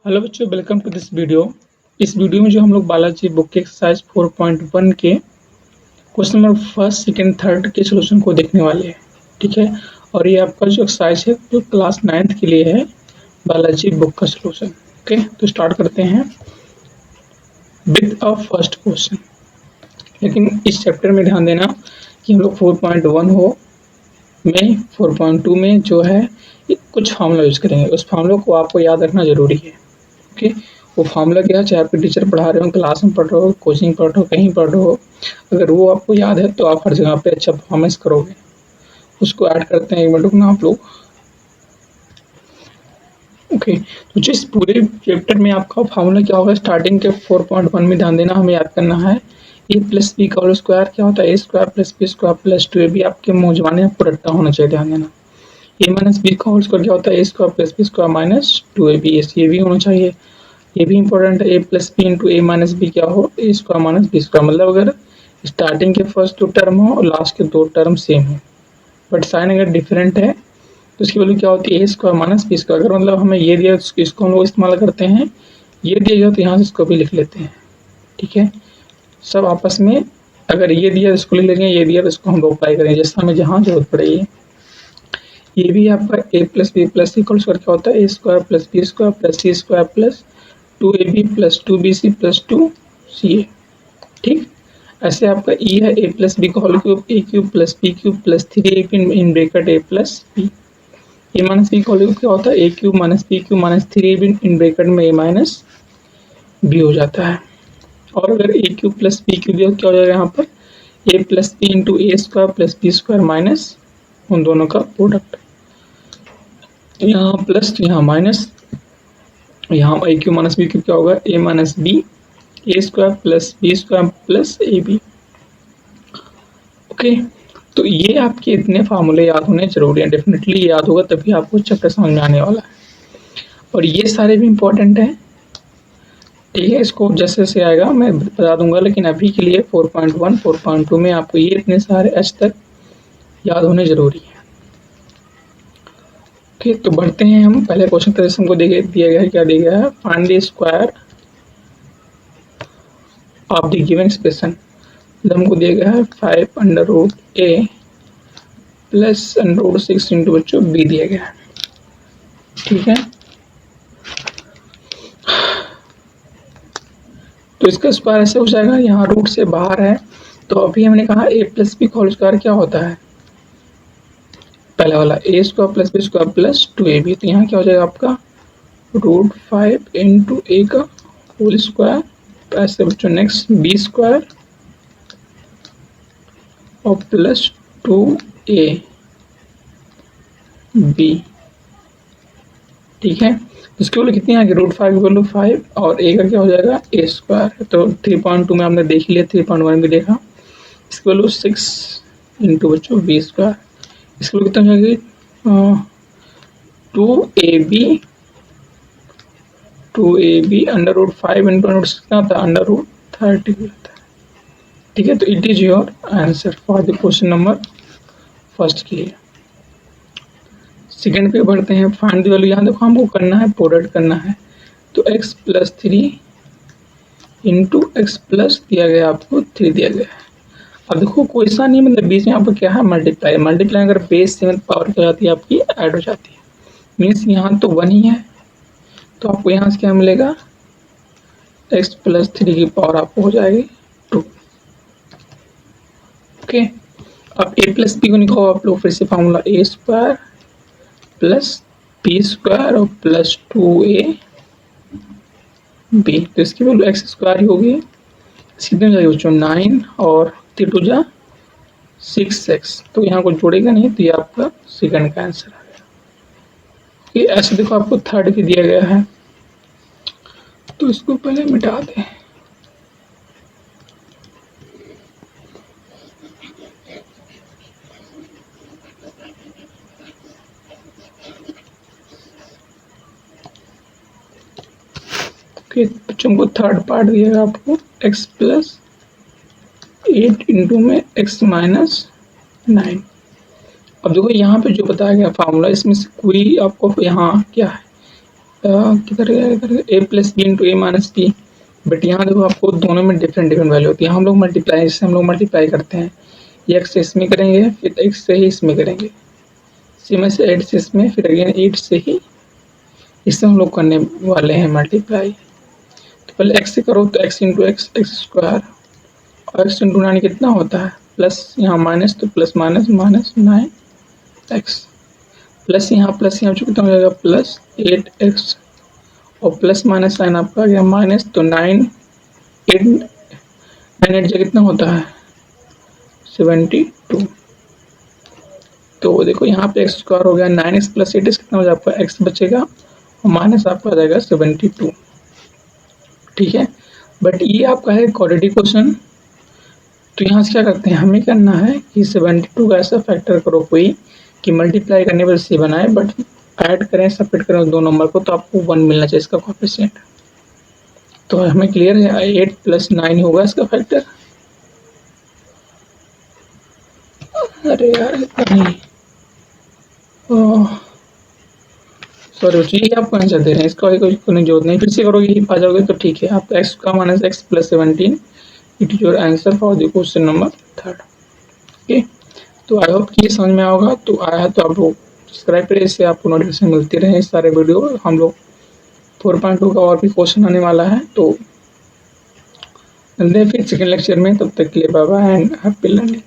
Hello बच्चों, welcome to this video. इस video में जो हम लोग बालाजी बुक के एक्सरसाइज 4.1 के question number first second third के सॉल्यूशन को देखने वाले हैं। ठीक है, और ये आपका जो एक्सरसाइज है जो क्लास 9th के लिए है, बालाजी बुक का सॉल्यूशन। ओके, तो स्टार्ट करते हैं विद अ फर्स्ट क्वेश्चन। लेकिन इस चैप्टर में ध्यान देना कि हम लोग 4.1 हो में 4.2 में जो है कुछ फार्मूला यूज करेंगे। उस फार्मूला को आपको याद रखना जरूरी है। ओके, वो फार्मूला क्या है, चाहे आपके टीचर पढ़ा रहे हो, क्लास में पढ़ रहे हो, कोचिंग पढ़ रहे हो, कहीं पढ़ रहे हो, अगर वो आपको याद है तो आप हर जगह पे अच्छा परफॉर्मेंस करोगे। उसको ऐड करते हैं, एक मिनट रुकना आप लोग। ओके, तो जिस पूरे चैप्टर में आपका फार्मूला क्या होगा, स्टार्टिंग के 4.1 में ध्यान देना, हमें याद करना है ए प्लस बी का होल स्क्वायर क्या होता है, A square plus B square plus 2 भी आपके मुंह जबानी में रट्टा होना चाहिए। ध्यान देना, ए माइनस बी का होल स्क्वायर क्या होता है, A square plus B square minus 2ab, ये भी होना चाहिए। ये भी इंपॉर्टेंट है, A plus B into A minus B क्या हो, A square minus B square. मतलब अगर स्टार्टिंग के फर्स्ट दो टर्म हो और लास्ट के दो टर्म सेम हो, बट साइन अगर डिफरेंट है तो उसकी वैल्यू क्या होती है, A square minus B square. अगर मतलब हमें ये दिया इसको हम लोग इस्तेमाल करते हैं, ये दिया गया तो यहाँ से इसको भी लिख लेते हैं। ठीक है, सब आपस में, अगर ये दिया इसको लिख लेंगे, ये दिया तो इसको हम लोग अप्लाई करेंगे जैसा हमें जहाँ जरूरत पड़ेगी। ये भी आपका A plus B plus equal square क्या होता है, A square plus B square plus C square plus 2ab plus 2bc plus 2ca। ठीक, ऐसे आपका ई है ए प्लस बी का whole cube, A cube plus B cube plus 3ab in bracket A plus B. A minus B का whole cube क्या होता है, A cube minus B cube minus 3ab in bracket में ए minus B हो जाता है। और अगर A cube plus B cube दिया क्या हो जाएगा, यहाँ पर A plus B into A square plus B square minus उन दोनों का प्रोडक्ट, यहाँ प्लस तो यहाँ माइनस, यहाँ A cube minus B cube क्या होगा, A minus B A square plus B square plus A B. Okay, तो ये आपके इतने फार्मूले याद होने जरूरी हैं, डेफिनेटली याद होगा तभी आपको चैप्टर समझ में आने वाला है। और ये सारे भी इंपॉर्टेंट हैं। ठीक है, इसको जैसे जैसे आएगा मैं बता दूंगा, लेकिन अभी के लिए 4.1 4.2 में आपको ये इतने सारे एच तक याद होने जरूरी है। ओके, तो बढ़ते हैं हम। पहले क्वेश्चन का हमको दिया गया है, क्या दिया गया है, find the square of the given expression. हमको दिया गया है 5 अंडर रूट ए प्लस अंडर रूट 6 इंटू बच्चों बी दिया गया है। ठीक है, तो इसका स्क्वायर ऐसे हो जाएगा, यहाँ रूट से बाहर है तो अभी हमने कहा ए प्लस बी का होल स्क्वायर क्या होता है, पहला वाला A square plus B square plus 2ab। तो यहाँ क्या हो जाएगा आपका रूट 5 इंटू ए का होल स्क्वायर, ऐसे बच्चों नेक्स्ट बी स्क्वायर और प्लस 2ab। ठीक है, इसकी वैल्यू कितनी आ गई, रूट 5 की वैल्यू 5 और ए का क्या हो जाएगा ए स्क्वायर। तो 3.2 में हमने देख लिया, 3.1 भी देखा। इसकी वैल्यू 6 इंटू बच्चों बी स्क्वायर, इसकी वैल्यू कितना हो जाएगी 2ab under root 5 into under root कितना होता है, अंडर रूट 30 होता है। ठीक है, तो it is your answer for the question number first के लिए। सेकेंड पे बढ़ते हैं, फाइंड द वैल्यू। यहाँ देखो हमको करना है, प्रोडक्ट करना है, तो x plus 3 into x plus दिया गया आपको 3 दिया गया है। अब देखो कोई सा नहीं, मतलब बीच में यहाँ पर क्या है, मल्टीप्लाई। मल्टीप्लाई अगर बेस 7 पावर क्या हो जाती है आपकी, ऐड हो जाती है, मीन्स यहाँ तो 1 ही है, तो आपको यहाँ से क्या मिलेगा, x प्लस 3 की पावर आपको हो जाएगी 2। ओके, अब a प्लस बी को निकालो आप लोग, फिर से फार्मूला ए स्क्वायर प्लस बी स्क्वायर और प्लस 2ab। तो इसकी वैल्यू एक्स स्क्वायर ही होगी, इसकी कितनी जाएगी बच्चों 9 और 3 2 जा 6x। तो यहाँ को जोड़ेगा नहीं, तो ये आपका सेकंड का आंसर आ गया। ये ऐसे देखो आपको थर्ड भी दिया गया है, तो इसको पहले मिटा दें। बच्चों को थर्ड पार्ट दिएगा आपको x प्लस 8 इंटू में x माइनस 9। अब देखो यहाँ पे जो बताया गया फार्मूला, इसमें से कोई आपको यहाँ क्या है, किधर गया A plus B into A minus B. But यहाँ देखो आपको दोनों में डिफरेंट डिफरेंट वैल्यू होती है। हम लोग मल्टीप्लाई, इससे हम लोग मल्टीप्लाई करते हैं, ये एक्स से इसमें करेंगे, फिर एक्स से ही इसमें करेंगे, इसी में से 8 से इसमें, फिर अगेन 8 से ही इससे हम लोग करने वाले हैं मल्टीप्लाई। तो पहले एक्स से करो तो x into x, x square, और एक्स इंटू 9 कितना होता है, प्लस यहाँ माइनस, तो plus minus minus 9x, plus यहाँ कितना हो जाएगा, प्लस 8x, और प्लस माइनस साइन आपका आ गया माइनस, तो 9 से कितना होता है 72। तो देखो यहाँ पे एक्स स्क्वायर हो गया, 9x प्लस 8x कितना हो जाएगा आपका, एक्स बचेगा और माइनस आपका आ जाएगा 72। ठीक है, बट ये आपका है क्वाड्रेटिक क्वेश्चन। तो यहाँ से क्या करते हैं, हमें करना है कि 72 का ऐसा फैक्टर करो कोई कि मल्टीप्लाई करने पर सी बनाए, बट ऐड करें, सबट्रैक्ट करें दो नंबर को, तो आपको 1 मिलना चाहिए इसका कोएफिशिएंट। तो हमें क्लियर है 8 प्लस 9 होगा इसका फैक्टर। अरे यार नहीं, सॉरी बच्चों, ये आपको आंसर दे रहे हैं, इसका कोई जरूरत नहीं, फिर से करोगे ही पा जाओगे तो ठीक है। आपका एक्स का minus x plus 17, it is your answer for the question number 3। Okay, तो आई होप कि ये समझ में आओगा। तो आया तो आप लोग सब्सक्राइब करें, इससे आपको नोटिफिकेशन मिलती रहे सारे वीडियो। हम लोग 4.2 का और भी क्वेश्चन आने वाला है, तो मिलते हैं फिर सेकेंड लेक्चर में। तब तक के लिए bye bye and happy learning.